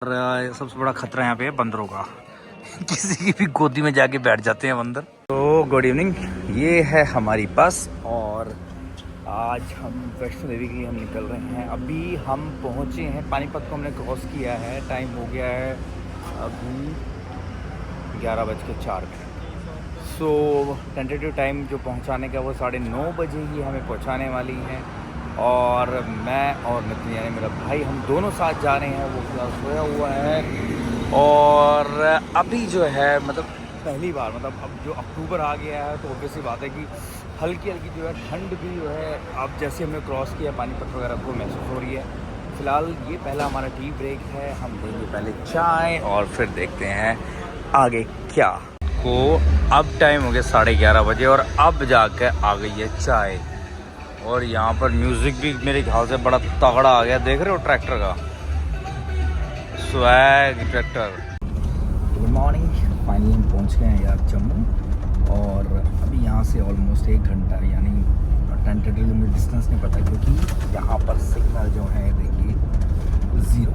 और सबसे बड़ा खतरा यहाँ पे है बंदरों का। किसी की भी गोदी में जाके बैठ जाते हैं बंदर। तो गुड इवनिंग, ये है हमारी बस और आज हम वैष्णो देवी के लिए हम निकल रहे हैं। अभी हम पहुँचे हैं पानीपत को, हमने क्रॉस किया है। टाइम हो गया है अभी 11:04। सो टेंटेटिव टाइम जो पहुँचाने का वो 9:30 बजे ही हमें पहुँचाने वाली है। और मैं और नितिन यानी मेरा भाई, हम दोनों साथ जा रहे हैं। वो क्लास सोया हुआ है और अभी जो है मतलब पहली बार, मतलब अब जो अक्टूबर आ गया है तो ऑब्वियसली बात है कि हल्की हल्की जो है ठंड भी जो है अब जैसे हमने क्रॉस किया पानीपत वगैरह को महसूस हो रही है। फ़िलहाल ये पहला हमारा टी ब्रेक है। हम लेंगे पहले चाय और फिर देखते हैं आगे क्या। को अब टाइम हो गया 11:30 बजे और अब जाकर आ गई है चाय। और यहाँ पर म्यूज़िक भी मेरे ख्याल से बड़ा तगड़ा आ गया। देख रहे हो ट्रैक्टर का swag tractor. Good morning, finally हम पहुँच गए हैं यार जम्मू। और अभी यहाँ से ऑलमोस्ट 1 घंटा, यानी टेंटेटिवली मुझे डिस्टेंस नहीं पता क्योंकि यहाँ पर सिग्नल जो है देखिए 0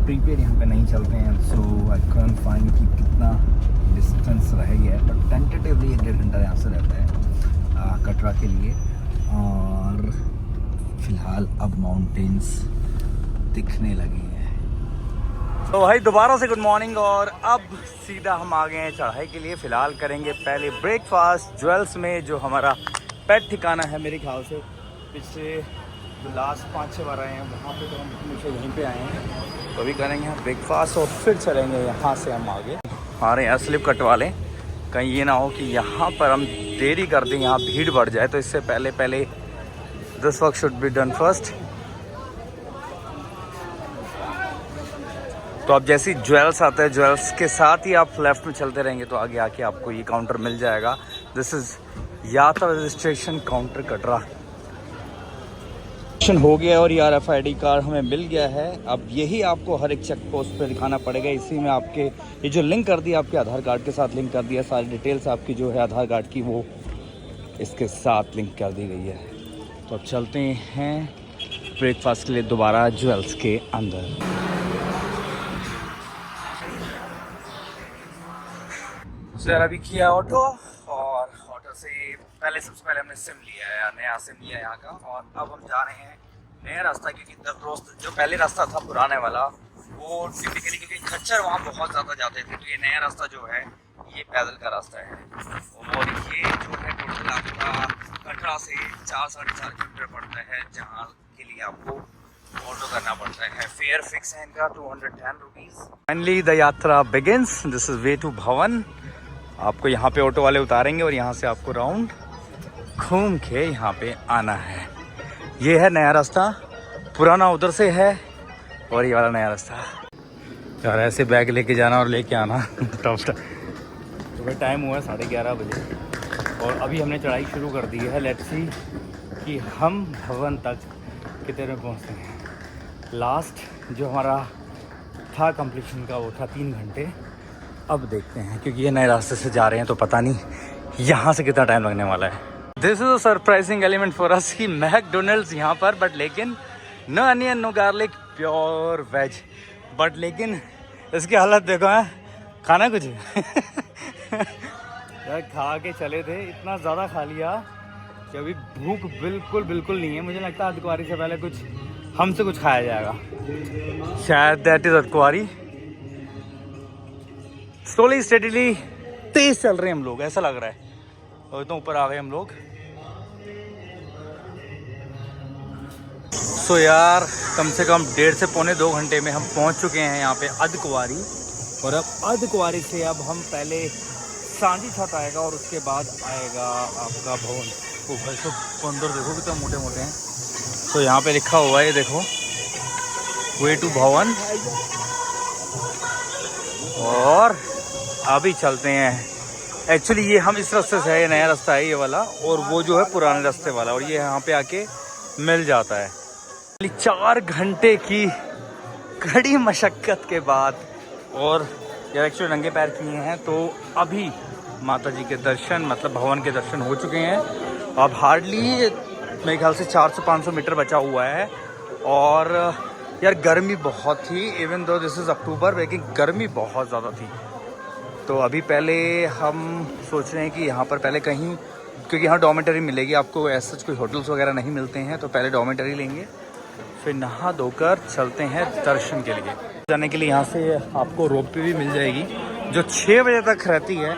प्रीपेड यहाँ पे नहीं चलते हैं। सो आई कैन फाइंड कि कितना डिस्टेंस रह गया है, बट टेंटेटिवली 1-1.5 घंटा यहाँ से रहता है कटरा के लिए। और फिलहाल अब माउंटेन्स दिखने लगे हैं। तो भाई दोबारा से गुड मॉर्निंग और अब सीधा हम आ गए हैं चढ़ाई के लिए। फ़िलहाल करेंगे पहले ब्रेकफास्ट ज्वेल्स में, जो हमारा पेट ठिकाना है। मेरे ख्याल से पिछले जो लास्ट 5-6 बार आए हैं वहाँ पे तो हम हमेशा यहीं पे आए हैं। तो अभी करेंगे हम ब्रेकफास्ट और फिर चलेंगे यहाँ से हम आगे। आ रहे हैं स्लिप कटवा लें, कहीं ये ना हो कि यहाँ पर हम देरी कर दें, यहाँ भीड़ बढ़ जाए। तो इससे पहले this work should be done first. तो अब जैसे ज्वेल्स आता है, ज्वेल्स के साथ ही आप लेफ्ट में चलते रहेंगे तो आगे आके आपको ये काउंटर मिल जाएगा। दिस इज़ यात्रा रजिस्ट्रेशन काउंटर कटरा। हो गया और ये RFID कार्ड हमें मिल गया है। अब यही आपको हर एक चेक पोस्ट पे दिखाना पड़ेगा। इसी में आपके ये जो लिंक कर दिया, आपके आधार कार्ड के साथ लिंक कर दिया, सारी डिटेल्स आपकी जो है आधार कार्ड की वो इसके साथ लिंक कर दी गई है। तो अब चलते हैं ब्रेकफास्ट के लिए दोबारा ज्वेल्स के अंदर। सर अभी किया ऑटो और ऑटो से सबसे पहले हमने सिम लिया है, नया सिम लिया है यहाँ का। और अब हम जा रहे हैं नया रास्ता, क्योंकि जो पहले रास्ता था पुराने वाला वो टिपिकली क्योंकि खच्चर वहाँ बहुत ज़्यादा जाते थे, तो ये नया रास्ता जो है ये पैदल का रास्ता है। और ये जो है टोटल आपका कटरा से 4-4.5 किलोमीटर पड़ता है, जहाँ के लिए आपको ऑटो करना पड़ता है। फेयर फिक्स है इनका 210 rupees. Finally the yatra begins. This is way to Bhawan. आपको यहाँ पे ऑटो वाले उतारेंगे और यहाँ से आपको राउंड घूम के यहाँ पे आना है। ये है नया रास्ता, पुराना उधर से है और ये वाला नया रास्ता। यार ऐसे बैग लेके जाना और लेके आना टफ। तो भाई टाइम हुआ है 11:30 बजे और अभी हमने चढ़ाई शुरू कर दी है। लेट्स सी कि हम भवन तक कितने में पहुँचते हैं। लास्ट जो हमारा था कंप्लीशन का वो था 3 घंटे। अब देखते हैं, क्योंकि ये नए रास्ते से जा रहे हैं तो पता नहीं यहाँ से कितना टाइम लगने वाला है। This is a surprising element for us कि मैकडोनल्ड्स यहाँ पर, बट लेकिन no onion no garlic, pure veg. But लेकिन इसकी हालत देखो है, खाना कुछ यार खा के चले थे, इतना ज़्यादा खा लिया कि अभी भूख बिल्कुल नहीं है। मुझे लगता है अदकुआरी से पहले कुछ हमसे कुछ खाया जाएगा, शायद दैट इज़ अदकुआरी। स्लोली स्टेडीली तेज चल रहे हैं हम लोग, ऐसा लग रहा है। और तो ऊपर आ गए हम लोग। सो यार कम से कम 1.5 से पौने 2 घंटे में हम पहुंच चुके हैं यहाँ पे अदकुआरी। और अब अदकुआरी से अब हम पहले सांझी छत आएगा और उसके बाद आएगा आपका भवन। वो भाई सब बंदर देखो कितना मोटे मोटे हैं। तो यहाँ पे लिखा हुआ है, ये देखो वे टू भवन। और अभी चलते हैं। एक्चुअली ये हम इस रास्ते से है, ये नया रास्ता है ये वाला, और वो जो है पुराने रास्ते वाला, और ये यहाँ पे आके मिल जाता है। 4 घंटे की कड़ी मशक्क़त के बाद और यार एक्चुअली नंगे पैर किए हैं, तो अभी माता जी के दर्शन, मतलब भवन के दर्शन हो चुके हैं। अब हार्डली मेरे ख्याल से 400-500 मीटर बचा हुआ है और यार गर्मी बहुत थी, इवन दो दिस इज़ अक्टूबर, लेकिन गर्मी बहुत ज़्यादा थी। तो अभी पहले हम सोच रहे हैं कि यहाँ पर पहले कहीं, क्योंकि यहाँ डॉर्मेटरी मिलेगी आपको, ऐसा कोई होटल्स वगैरह नहीं मिलते हैं, तो पहले डॉर्मेटरी लेंगे, फिर नहा धोकर चलते हैं दर्शन के लिए। जाने के लिए यहाँ से आपको रोपवे भी मिल जाएगी जो 6 बजे तक रहती है।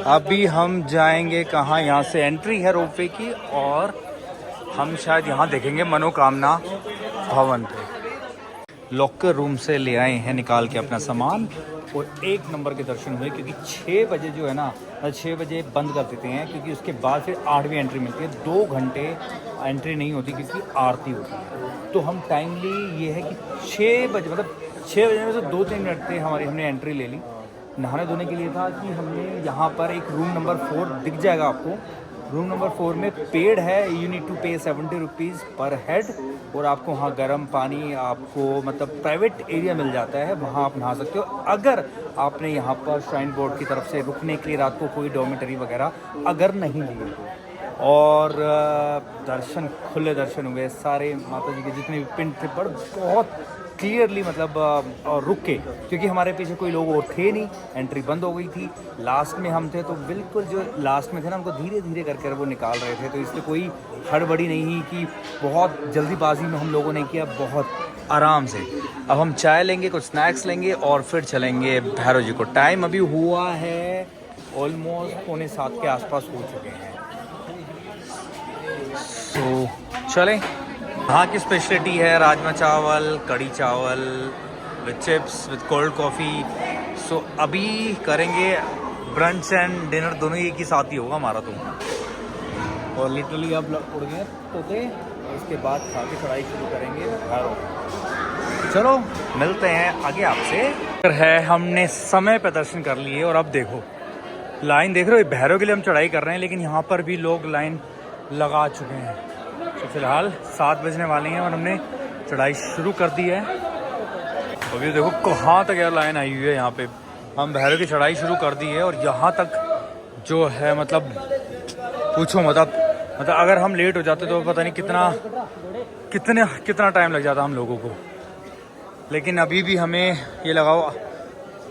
अभी हम जाएंगे कहाँ, यहाँ से एंट्री है रोपवे की, और हम शायद यहाँ देखेंगे मनोकामना भवन पे। लॉकर रूम से ले आए हैं निकाल के अपना सामान, और 1 नंबर के दर्शन हुए, क्योंकि 6 बजे जो है ना, 6 बजे बंद कर देते हैं, क्योंकि उसके बाद फिर 8वीं एंट्री मिलती है। 2 घंटे एंट्री नहीं होती क्योंकि आरती होती है। तो हम टाइमली ये है कि 6 बजे, मतलब 6 बजे में से 2-3 मिनट थे हमारी, हमने एंट्री ले ली। नहाने धोने के लिए था कि हमने यहाँ पर एक रूम नंबर 4 दिख जाएगा आपको, रूम नंबर 4 में पेड है, यू नीड टू पे 70 रुपीज़ पर हेड, और आपको वहाँ गर्म पानी, आपको मतलब प्राइवेट एरिया मिल जाता है, वहाँ आप नहा सकते हो। अगर आपने यहाँ पर श्राइन बोर्ड की तरफ से रुकने के लिए रात को कोई डॉर्मेटरी वगैरह अगर नहीं लिए तो। और दर्शन, खुले दर्शन हुए सारे माता जी के जितने भी पिंड थे, पर बहुत क्लियरली मतलब रुक के, क्योंकि हमारे पीछे कोई लोग और थे नहीं, एंट्री बंद हो गई थी। लास्ट में हम थे, तो बिल्कुल जो लास्ट में थे ना, उनको धीरे धीरे करके वो निकाल रहे थे, तो इसलिए कोई हड़बड़ी नहीं कि बहुत जल्दीबाजी में हम लोगों ने किया, बहुत आराम से। अब हम चाय लेंगे, कुछ स्नैक्स लेंगे, और फिर चलेंगे भैरव जी को। टाइम अभी हुआ है ऑलमोस्ट 6:45 के आसपास हो चुके हैं, तो चलें। यहाँ की स्पेशलिटी है राजमा चावल, कड़ी चावल with chips with cold coffee. So अभी करेंगे ब्रंच एंड डिनर, दोनों एक ही साथ ही होगा हमारा तो। और लिटरली अब उड़ गए तोते, और उसके बाद खा के चढ़ाई शुरू करेंगे भैरव। चलो मिलते हैं आगे आपसे। है हमने समय पर दर्शन कर लिए, और अब देखो लाइन देख रहे हो, भैरव के लिए हम चढ़ाई कर रहे हैं, लेकिन यहाँ पर भी लोग लाइन लगा चुके हैं। तो फिलहाल 7 बजने वाले हैं और हमने चढ़ाई शुरू कर दी है। अभी देखो कहाँ तक यार लाइन आई हुई है। यहाँ पे हम भैरव की चढ़ाई शुरू कर दी है, और यहाँ तक जो है मतलब पूछो मतलब अगर हम लेट हो जाते तो पता नहीं कितना टाइम लग जाता हम लोगों को। लेकिन अभी भी हमें ये लगाओ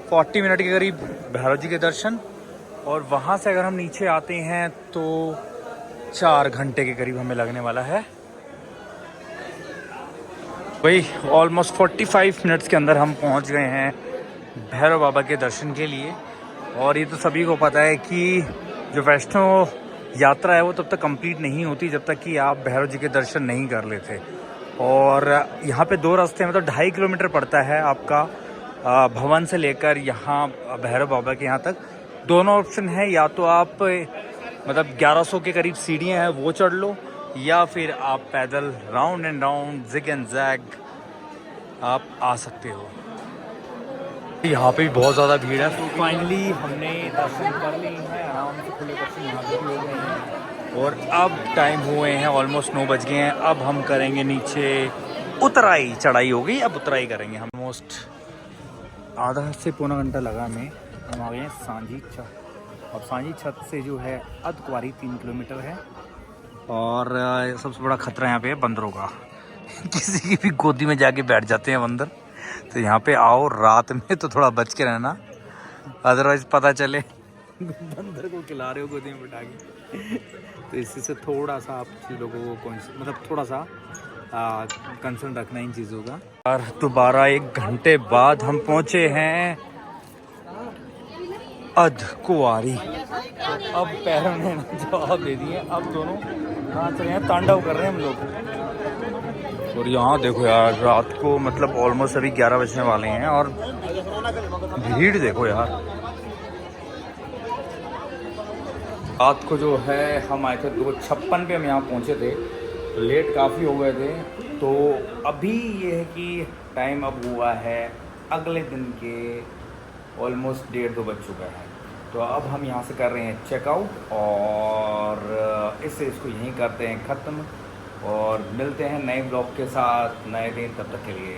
40 मिनट के करीब भैरव जी के दर्शन, और वहाँ से अगर हम नीचे आते हैं तो 4 घंटे के करीब हमें लगने वाला है। वही ऑलमोस्ट 45 मिनट्स के अंदर हम पहुंच गए हैं भैरव बाबा के दर्शन के लिए। और ये तो सभी को पता है कि जो वैष्णो यात्रा है वो तब तक कंप्लीट नहीं होती जब तक कि आप भैरव जी के दर्शन नहीं कर लेते। और यहाँ पे 2 रास्ते, मतलब 2.5 किलोमीटर पड़ता है आपका भवन से लेकर यहाँ भैरव बाबा के यहाँ तक। दोनों ऑप्शन है, या तो आप मतलब 1100 के करीब सीढ़ियाँ हैं वो चढ़ लो, या फिर आप पैदल round and round zig and zag आप आ सकते हो। यहाँ पे भी बहुत ज़्यादा भीड़ है। फाइनली हमने दर्शन कर लिए हैं, आराम से खुले दर्शन यहाँ पे भी हो गए हैं, और अब टाइम हुए हैं ऑलमोस्ट 9 बज गए हैं। अब हम करेंगे नीचे उतराई, चढ़ाई हो गई, अब उतराई करेंगे हम। ऑलमोस्ट आधा से पौना घंटा लगा हमें, हम आ गए हैं सांझी छत। अब सांझी छत से जो है अर्धकुंवारी 3 किलोमीटर है, और सबसे बड़ा खतरा यहाँ पे है बंदरों का। किसी की भी गोदी में जाके बैठ जाते हैं बंदर, तो यहाँ पे आओ रात में तो थोड़ा बच के रहना, अदरवाइज पता चले बंदर को खिला रहे हो गोदी में बैठा के। तो इसी से थोड़ा सा आप लोगों को मतलब थोड़ा सा कंसर्न रखना इन चीज़ों का। और दोबारा 1 घंटे बाद हम पहुँचे हैं अर्धकुंवारी। तो अब पैरों ने जवाब दे दिए, अब दोनों नाच रहे हैं, तांडव कर रहे हैं हम लोग। और यहाँ देखो यार, रात को मतलब ऑलमोस्ट अभी 11 बजने वाले हैं, और भीड़ देखो यार। रात को जो है हम आए थे 2:56 पे हम यहाँ पहुँचे थे, तो लेट काफ़ी हो गए थे। तो अभी ये है कि टाइम अब हुआ है अगले दिन के ऑलमोस्ट 1:30-2 बज चुका है। तो अब हम यहाँ से कर रहे हैं चेकआउट, और इसको यहीं करते हैं ख़त्म, और मिलते हैं नए ब्लॉग के साथ नए दिन। तब तक के लिए